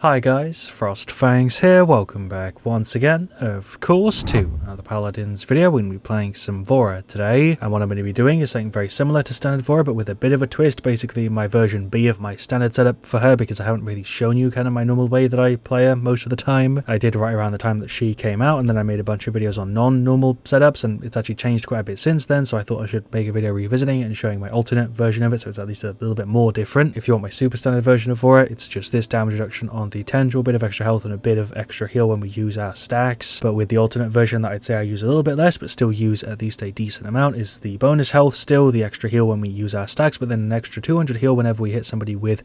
Hi guys, FrostFangs here, welcome back once again, of course, to another Paladins video. We're going to be playing some Vora today, and what I'm going to be doing is something very similar to standard Vora, but with a bit of a twist, basically my version B of my standard setup for her, because I haven't really shown you kind of my normal way that I play her most of the time. I did right around the time that she came out, and then I made a bunch of videos on non-normal setups, and it's actually changed quite a bit since then, so I thought I should make a video revisiting it and showing my alternate version of it, so it's at least a little bit more different. If you want my super standard version of Vora, it's just this damage reduction on the tendril, bit of extra health and a bit of extra heal when we use our stacks. But with the alternate version that I'd say I use a little bit less but still use at least a decent amount is the bonus health, still the extra heal when we use our stacks, but then an extra 200 heal whenever we hit somebody with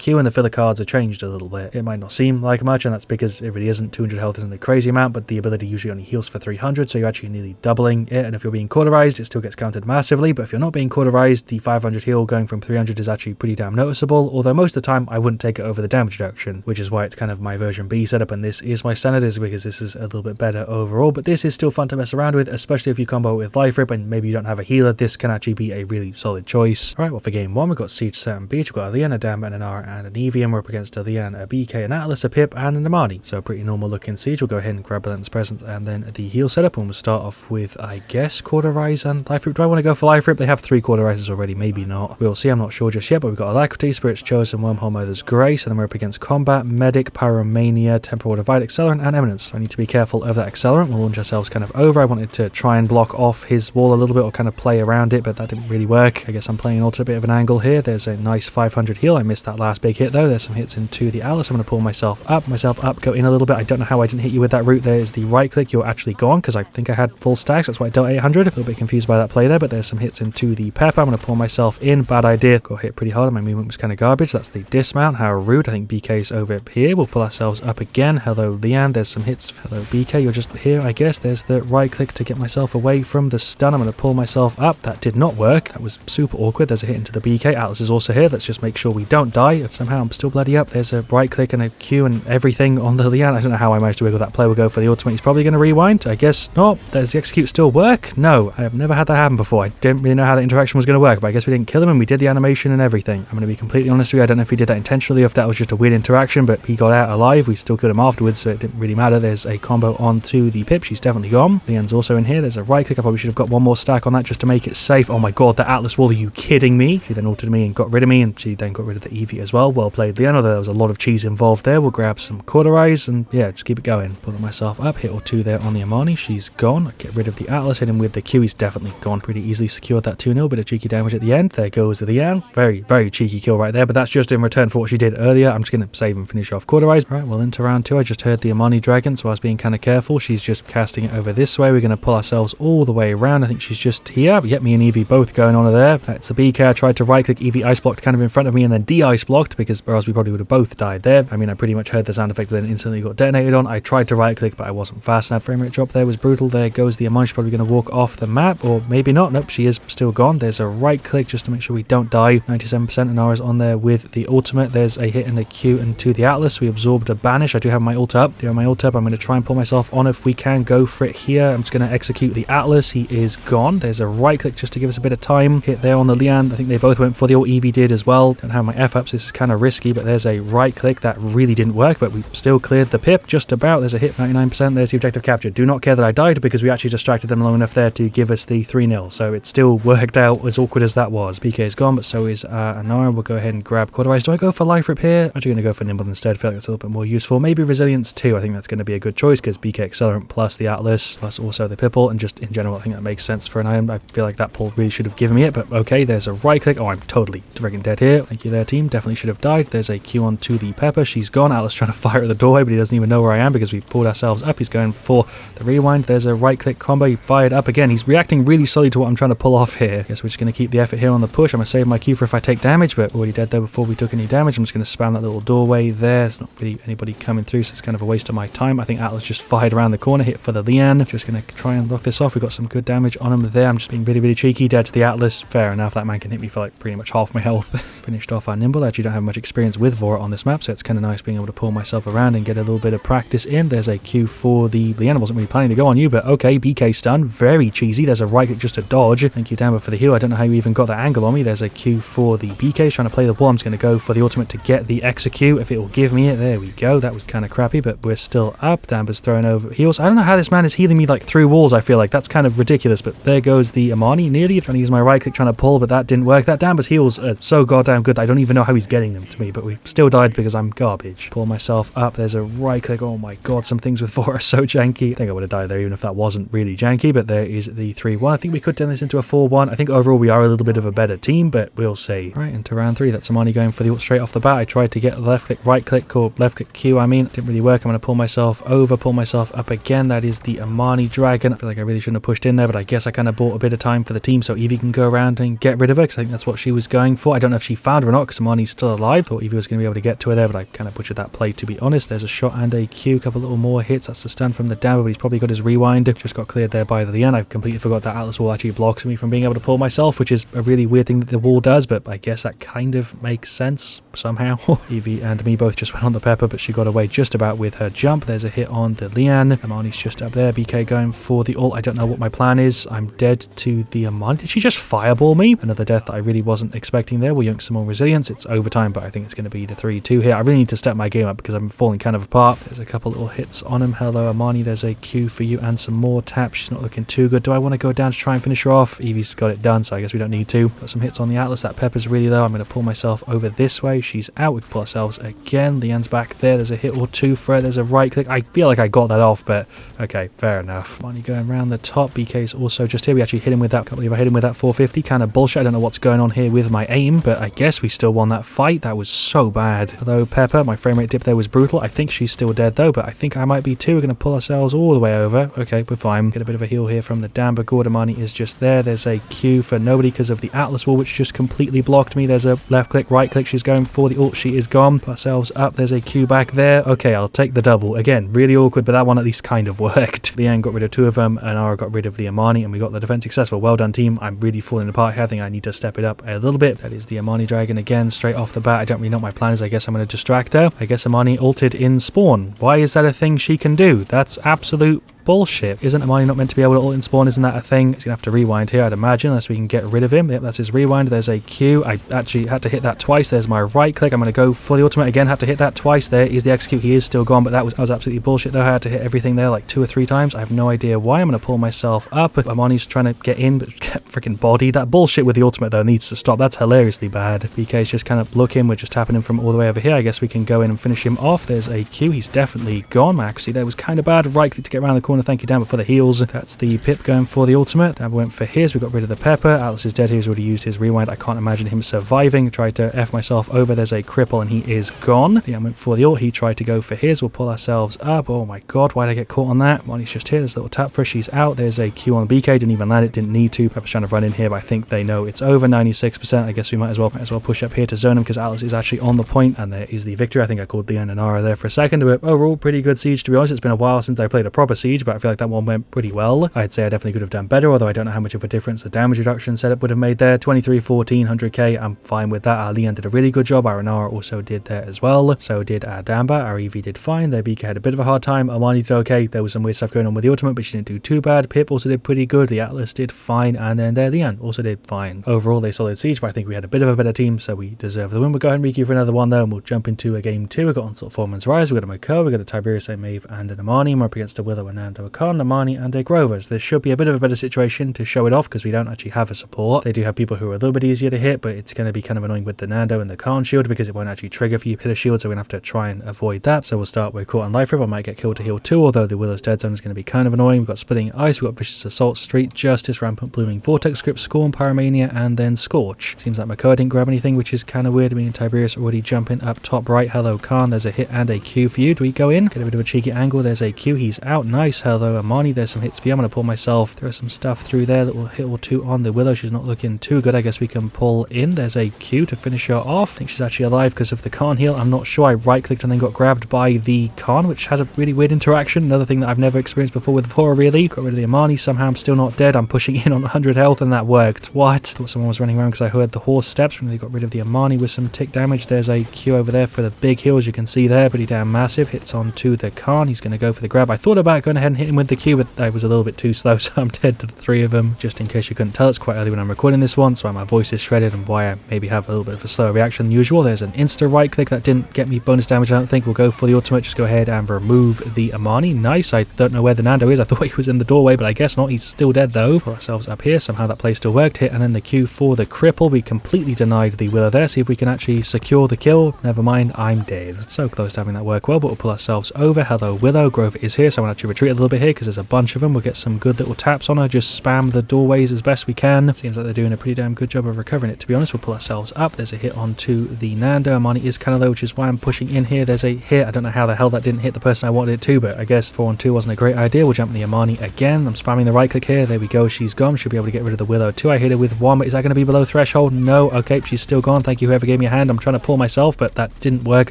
Q, and the filler cards are changed a little bit. It might not seem like much, and that's because it really isn't. 200 health isn't a crazy amount, but the ability usually only heals for 300, so you're actually nearly doubling it, and if you're being cauterized it still gets counted massively, but if you're not being cauterized, the 500 heal going from 300 is actually pretty damn noticeable, although most of the time I wouldn't take it over the damage reduction, which is why it's kind of my version B setup, and this is my standard, is because this is a little bit better overall, but this is still fun to mess around with, especially if you combo it with Life Rip and maybe you don't have a healer. This can actually be a really solid choice. Alright, well for game 1 we've got Siege, Certain Beach, we've got a Lian, a Dam, and an Ara, and an Eevee, and we're up against a Lian, a BK, an Atlas, a Pip, and an Amani. So a pretty normal looking Siege. We'll go ahead and grab Relentless Presence and then the heal setup, and we'll start off with, I guess, Cauterize and Life Rip. Do I want to go for Life Rip? They have 3 Cauterizers already, maybe not. We'll see, I'm not sure just yet, but we've got Alacrity, Spirit's Chosen, Wormhole Mother's Grace, and then we're up against Combat, Medic, Pyromania, Temporal Divide, Accelerant, and Eminence. So I need to be careful of that Accelerant. We'll launch ourselves kind of over. I wanted to try and block off his wall a little bit or kind of play around it, but that didn't really work. I guess I'm playing an alternate bit of an angle here. There's a nice 500 heal. I missed that last big hit though. There's some hits into the Atlas. I'm going to pull myself up, go in a little bit. I don't know how I didn't hit you with that route. There is the right click. You're actually gone because I think I had full stacks. That's why I dealt 800. A little bit confused by that play there, but there's some hits into the Pepper. I'm going to pull myself in. Bad idea. Got hit pretty hard and my movement was kind of garbage. That's the dismount. How rude. I think BK's over here. We'll pull ourselves up again. Hello, Lian. There's some hits. Hello, BK. You're just here, I guess. There's the right click to get myself away from the stun. I'm going to pull myself up. That did not work. That was super awkward. There's a hit into the BK. Atlas is also here. Let's just make sure we don't die. Somehow I'm still bloody up. There's a right click and a Q and everything on the Lian. I don't know how I managed to wiggle that play. We'll go for the ultimate. He's probably going to rewind. I guess not. Does the execute still work? No. I have never had that happen before. I didn't really know how the interaction was going to work, but I guess we didn't kill him and we did the animation and everything. I'm going to be completely honest with you. I don't know if he did that intentionally or if that was just a weird interaction, but he got out alive. We still killed him afterwards, so it didn't really matter. There's a combo onto the Pip. She's definitely gone. Lian's also in here. There's a right click. I probably should have got one more stack on that just to make it safe. Oh my god, the Atlas wall. Are you kidding me? She then altered me and got rid of me, and she then got rid of the Eevee as well. Well played, Lian. Although there was a lot of cheese involved there. We'll grab some Cauterize and yeah, just keep it going. Pull myself up. Hit or 2 there on the Amani. She's gone. Get rid of the Atlas. Hit him with the Q. He's definitely gone. Pretty easily secured that 2-0. Bit of cheeky damage at the end. There goes the Lian. Very, very cheeky kill right there, but that's just in return for what she did earlier. I'm just going to save and finish off Cauterize. Right, well into round 2. I just heard the Amani Dragon, so I was being kind of careful. She's just casting it over this way. We're going to pull ourselves all the way around. I think she's just here. Yep, me and Eevee both going on there. That's a BK. I tried to right click. Eevee ice blocked kind of in front of me and then de-ice blocked, because or else we probably would have both died there. I mean, I pretty much heard the sound effect then instantly got detonated on. I tried to right click, but I wasn't fast enough. Frame rate drop there was brutal. There goes the Amani. She's probably going to walk off the map, or maybe not. Nope, she is still gone. There's a right click just to make sure we don't die. 97% and Ara's on there with the ultimate. There's a hit and a Q into the Atlas. We absorbed a banish. I do have my ult up. I'm going to try and pull myself on if we can. Go for it here. I'm just going to execute the Atlas. He is gone. There's a right click just to give us a bit of time. Hit there on the Lian. I think they both went for the ult. Eevee did as well. Don't have my F ups. This is kind of risky, but there's a right click that really didn't work, but we still cleared the Pip just about. There's a hit, 99%. There's the objective capture. Do not care that I died because we actually distracted them long enough there to give us the 3-0. So it still worked out, as awkward as that was. BK is gone, but so is Anara. We'll go ahead and grab Cauterize. Do I go for Life Rip here? I'm actually going to go for Nimble instead. I feel like it's a little bit more useful. Maybe Resilience too. I think that's going to be a good choice because BK Accelerant plus the Atlas plus also the Pipple, and just in general I think that makes sense for an item. I feel like that pull really should have given me it, but okay, there's a right click. Oh, I'm totally friggin' dead here. Thank you there, team. Definitely should have died. There's a Q on to the Pepper. She's gone. Atlas trying to fire at the doorway, but he doesn't even know where I am because we pulled ourselves up. He's going for the rewind. There's a right click combo. He fired up again. He's reacting really slowly to what I'm trying to pull off here. Guess we're just going to keep the effort here on the push. I'm going to save my Q for if I take damage, but already dead there before we took any damage. I'm just going to spam that little doorway there. There's not really anybody coming through, so it's kind of a waste of my time. I think Atlas just fired around the corner, hit for the Lian. Just going to try and lock this off. We got some good damage on him there. I'm just being really, really cheeky. Dead to the Atlas. Fair enough. That man can hit me for like pretty much half my health. Finished off our Nimble. I actually don't have much experience with Vora on this map, so it's kind of nice being able to pull myself around and get a little bit of practice in. There's a Q for the Lian. I wasn't really planning to go on you, but okay. BK stun. Very cheesy. There's a right click just to dodge. Thank you, Damber, for the heal. I don't know how you even got that angle on me. There's a Q for the BK. He's trying to play the wall. I'm just going to go for the ultimate to get the execute. If it will give me it. There we go. That was kind of crappy, but we're still up. Damber's throwing over heals. I don't know how this man is healing me like through walls. I feel like that's kind of ridiculous, but there goes the Amani nearly. Trying to use my right click, trying to pull, but that didn't work. That Damber's heals are so goddamn good. I don't even know how he's getting them to me, but we still died because I'm garbage. Pull myself up. There's a right click. Oh my god, some things with Vora are so janky. I think I would have died there even if that wasn't really janky, but there is the 3-1. I think we could turn this into a 4-1. I think overall we are a little bit of a better team, but we'll see. Right, into round 3. That's Amani going for the ult straight off the bat. I tried to get left click, right click, or left click Q, I mean. It didn't really work. I'm going to pull myself over, pull myself up again. That is the Amani dragon. I feel like I really shouldn't have pushed in there, but I guess I kind of bought a bit of time for the team so Evie can go around and get rid of her, because I think that's what she was going for. I don't know if she found her or not, because Amani's still alive. Thought Evie was going to be able to get to her there, but I kind of butchered that play, to be honest. There's a shot and a Q, couple little more hits. That's the stun from the Damber, but he's probably got his rewind. Just got cleared there by the end. I've completely forgot that Atlas wall actually blocks me from being able to pull myself, which is a really weird thing that the wall does, but I guess that kind of makes sense somehow. Evie and me both just went on the Pepper, but she got away just about with her jump. There's a hit on the Leanne. Amani's just up there. BK going for the ult. I don't know what my plan is. I'm dead to the Amani. Did she just fireball me? Another death that I really wasn't expecting there. We'll yank some more resilience. It's overtime, but I think it's going to be the 3-2 here. I really need to step my game up because I'm falling kind of apart. There's a couple little hits on him. Hello, Amani. There's a Q for you and some more taps. She's not looking too good. Do I want to go down to try and finish her off? Evie's got it done, so I guess we don't need to. Got some hits on the Atlas. That Pepper's really low. I'm going to pull myself over this way. She's out. We can pull ourselves again. Leanne's back there. There's a hit or two for her. There's a right click. I feel like I got that off, but okay, fair enough. Amani going around the top. BK's also just here. We actually hit him with that. Can't believe I hit him with that 450. Kind of bullshit. I don't know what's going on here with my aim, but I guess we still won that fight. That was so bad. Although Pepper, my frame rate dip there was brutal. I think she's still dead though, but I think I might be too. We're going to pull ourselves all the way over. Okay, we're fine. Get a bit of a heal here from the Damber. Amani is just there. There's a Q for nobody because of the Atlas wall, which just completely blocked me. There's a left click, right click. She's going for the ult. She is gone. Put ourselves up. There's a Q back there. Okay, I'll take the double. Again, really awkward, but that one at least kind of worked. The end got rid of 2 of them, and Ara got rid of the Amani, and we got the defense successful. Well done, team. I'm really falling apart here. I think I need to step it up a little bit. That is the Amani dragon again, straight off the bat. I don't really know what my plan is. I guess I'm going to distract her. I guess Amani ulted in spawn. Why is that a thing she can do? That's absolute bullshit. Isn't Amani not meant to be able to ult in spawn? Isn't that a thing? He's gonna have to rewind here, I'd imagine, unless we can get rid of him. Yep, that's his rewind. There's a Q. I actually had to hit that twice. There's my right click. I'm gonna go for the ultimate again. Had to hit that twice. There is the execute. He is still gone, but that was absolutely bullshit though. I had to hit everything there like 2 or 3 times. I have no idea why. I'm gonna pull myself up. Amani's trying to get in, but get freaking bodied. That bullshit with the ultimate though needs to stop. That's hilariously bad. BK's just kind of looking. We're just tapping him from all the way over here. I guess we can go in and finish him off. There's a Q. He's definitely gone. My accuracy there was kind of bad. Right click to get around the corner. Thank you, Damber, for the heals. That's the Pip going for the ultimate. Damber went for his. We got rid of the Pepper. Atlas is dead. He's already used his rewind. I can't imagine him surviving. Tried to F myself over. There's a cripple and he is gone. The went for the ult. He tried to go for his. We'll pull ourselves up. Oh my god, why did I get caught on that? Money's just here. There's a little tap for her. She's out. There's a Q on the BK. Didn't even land it. Didn't need to. Pepper's trying to run in here, but I think they know it's over. 96%. I guess we might as well push up here to zone him because Atlas is actually on the point, and there is the victory. I think I called Leanne and Ara there for a second, but overall pretty good siege, to be honest. It's been a while since I played a proper siege, but I feel like that one went pretty well. I'd say I definitely could have done better, although I don't know how much of a difference the damage reduction setup would have made there. 23, 14, 100k, I'm fine with that. Our Leanne did a really good job. Our Nara also did there as well. So did our Damber. Our Evie did fine. Their BK had a bit of a hard time. Amani did okay. There was some weird stuff going on with the ultimate, but she didn't do too bad. Pip also did pretty good. The Atlas did fine, and then their Leanne also did fine. Overall, they solid siege, but I think we had a bit of a better team, so we deserve the win. We'll go ahead and requeue for another one though, and we'll jump into a game 2. We've got Onslaught Foreman's Rise, we've got a Mako, we've got a Tiberius, a Maeve, and an Amani. We're up against a Willow, a Nando, a Khan, a Amani, and a Grover. So there should be a bit of a better situation to show it off because we don't actually have a support. They do have people who are a little bit easier to hit, but it's going to be kind of annoying with the Nando and the Khan shield because it won't actually trigger if you hit a shield, so we're going to have to try and avoid that. So we'll start with Caught on Life Rip. I might get killed to heal 2, although the Willow's Dead Zone is going to be kind of annoying. We've got Splitting Ice, we've got Vicious Assault, Street Justice, Rampant Blooming Vortex Script, Scorn, Pyromania, and then Scorch. Seems like Mako didn't grab anything, which is kind of weird. I mean, Tiberius already jumping up top right. Hello, Khan. There's a hit and a Q for you. Do we go in? Get a bit of a cheeky angle. There's a Q. He's out. Nice. Hello, Amani. There's some hits for you. I'm going to pull myself. There is some stuff through there that will hit or 2 on the Willow. She's not looking too good. I guess we can pull in. There's a Q to finish her off. I think she's actually alive because of the Khan heal. I'm not sure. I right-clicked and then got grabbed by the Khan, which has a really weird interaction. Another thing that I've never experienced before with Vora, really. Got rid of the Amani. Somehow I'm still not dead. I'm pushing in on 100 health and that worked. What? Thought someone was running around because I heard the horse steps when they got rid of the Amani with some tick damage. There's a Q over there for the big heal, as you can see there. Pretty damn massive. Hits on to the Khan. He's going to go for the grab. I thought about going ahead and hit him with the Q, but I was a little bit too slow, so I'm dead to the 3 of them. Just in case you couldn't tell, it's quite early when I'm recording this one, so my voice is shredded and why I maybe have a little bit of a slower reaction than usual. There's an insta right click that didn't get me bonus damage, I don't think. We'll go for the ultimate, just go ahead and remove the Amani. Nice. I don't know where the Nando is. I thought he was in the doorway, but I guess not. He's still dead though. Put ourselves up here. Somehow that play still worked. Hit and then the Q for the cripple. We completely denied the Willow there. See if we can actually secure the kill. Never mind, I'm dead. So close to having that work well, but we'll pull ourselves over. Hello Willow. Grover is here, so I'm going to actually retreat a little bit here because there's a bunch of them. We'll get some good little taps on her. Just spam the doorways as best we can. Seems like they're doing a pretty damn good job of recovering it, to be honest. We'll pull ourselves up. There's a hit onto the Nando. Amani is kind of low, which is why I'm pushing in here. There's a hit. I don't know how the hell that didn't hit the person I wanted it to, but I guess 4 on 2 wasn't a great idea. We'll jump the Amani again. I'm spamming the right click here. There we go. She's gone. Should be able to get rid of the Willow too. I hit her with 1, but is that going to be below threshold? No. Okay, she's still gone. Thank you whoever gave me a hand. I'm trying to pull myself, but that didn't work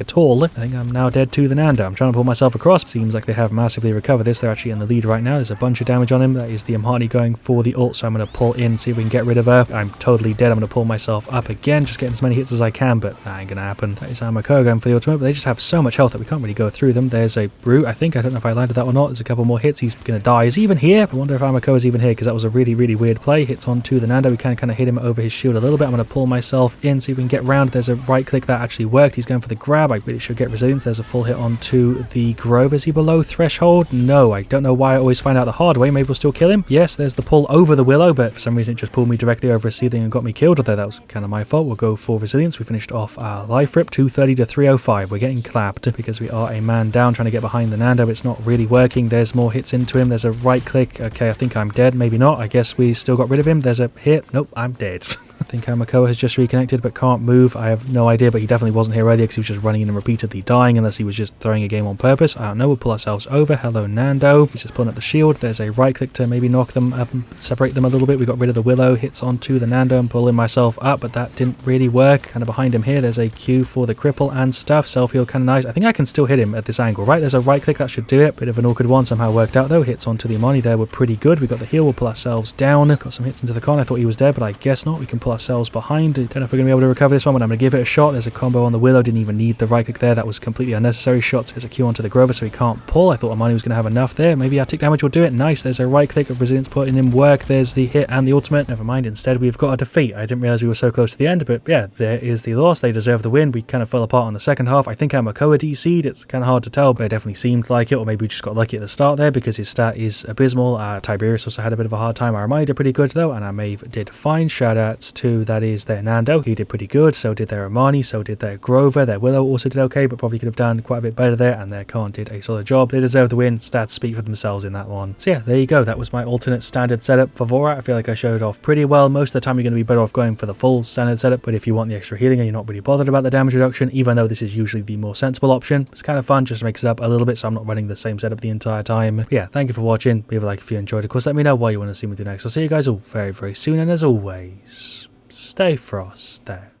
at all. I think I'm now dead to the Nando. I'm trying to pull myself across. Seems like they have massively recovered this. They're actually in the lead right now. There's a bunch of damage on him. That is the Amani going for the ult, so I'm going to pull in, see if we can get rid of her. I'm totally dead. I'm going to pull myself up again, just getting as many hits as I can, but that ain't going to happen. That is Amako going for the ultimate, but they just have so much health that we can't really go through them. There's a Brute, I think. I don't know if I landed that or not. There's a couple more hits. He's going to die. Is he even here? I wonder if Amako is even here, because that was a really, really weird play. Hits onto the Nando. We can kind of hit him over his shield a little bit. I'm going to pull myself in, see if we can get round. There's a right click that actually worked. He's going for the grab. I really should get resilience. There's a full hit onto the Grove. Is he below threshold? No. I don't know why I always find out the hard way. Maybe we'll still kill him. Yes, there's the pull over the Willow, but for some reason it just pulled me directly over a ceiling and got me killed, although that was kind of my fault. We'll go for resilience. We finished off our life rip, 230 to 305. We're getting clapped because we are a man down trying to get behind the Nando. It's not really working. There's more hits into him. There's a right click. Okay, I think I'm dead. Maybe not. I guess we still got rid of him. There's a hit. Nope, I'm dead. I think Amakoa has just reconnected but can't move. I have no idea, but he definitely wasn't here earlier because he was just running in and repeatedly dying, unless he was just throwing a game on purpose. I don't know. We'll pull ourselves over. Hello Nando. He's just pulling up the shield. There's a right click to maybe knock them up and separate them a little bit. We got rid of the Willow. Hits onto the Nando and pulling myself up, but that didn't really work. Kind of behind him here. There's a Q for the cripple and stuff. Self-heal kind of nice. I think I can still hit him at this angle, right? There's a right click that should do it. Bit of an awkward one. Somehow worked out though. Hits onto the Amani there were pretty good. We got the heal. We'll pull ourselves down. Got some hits into the con. I thought he was dead, but I guess not. We can pull ourselves behind. Don't know if we're going to be able to recover this one, but I'm going to give it a shot. There's a combo on the Willow. Didn't even need the right click there. That was completely unnecessary. Shots. There's a Q onto the Grover, so he can't pull. I thought Amani was going to have enough there. Maybe our tick damage will do it. Nice. There's a right click of resilience putting in work. There's the hit and the ultimate. Never mind. Instead, we've got a defeat. I didn't realize we were so close to the end, but yeah, there is the loss. They deserve the win. We kind of fell apart on the second half. I think Amakoa DC'd. It's kind of hard to tell, but it definitely seemed like it, or maybe we just got lucky at the start there because his stat is abysmal. Tiberius also had a bit of a hard time. Our Amani did pretty good though, and our Maeve did fine. Shoutouts to, that is, their Nando. He did pretty good. So did their Amani. So did their Grover. Their Willow also did okay, but probably could have done quite a bit better there, and their Khan did a solid job. They deserve the win. Stats speak for themselves in that one. So yeah, there you go. That was my alternate standard setup for Vora. I feel like I showed it off pretty well. Most of the time you're going to be better off going for the full standard setup, but if you want the extra healing and you're not really bothered about the damage reduction, even though this is usually the more sensible option, it's kind of fun, just makes it up a little bit so I'm not running the same setup the entire time. But yeah, thank you for watching. Leave a like if you enjoyed. Of course, let me know what you want to see me do next. I'll see you guys all very, very soon, and as always, stay frosty.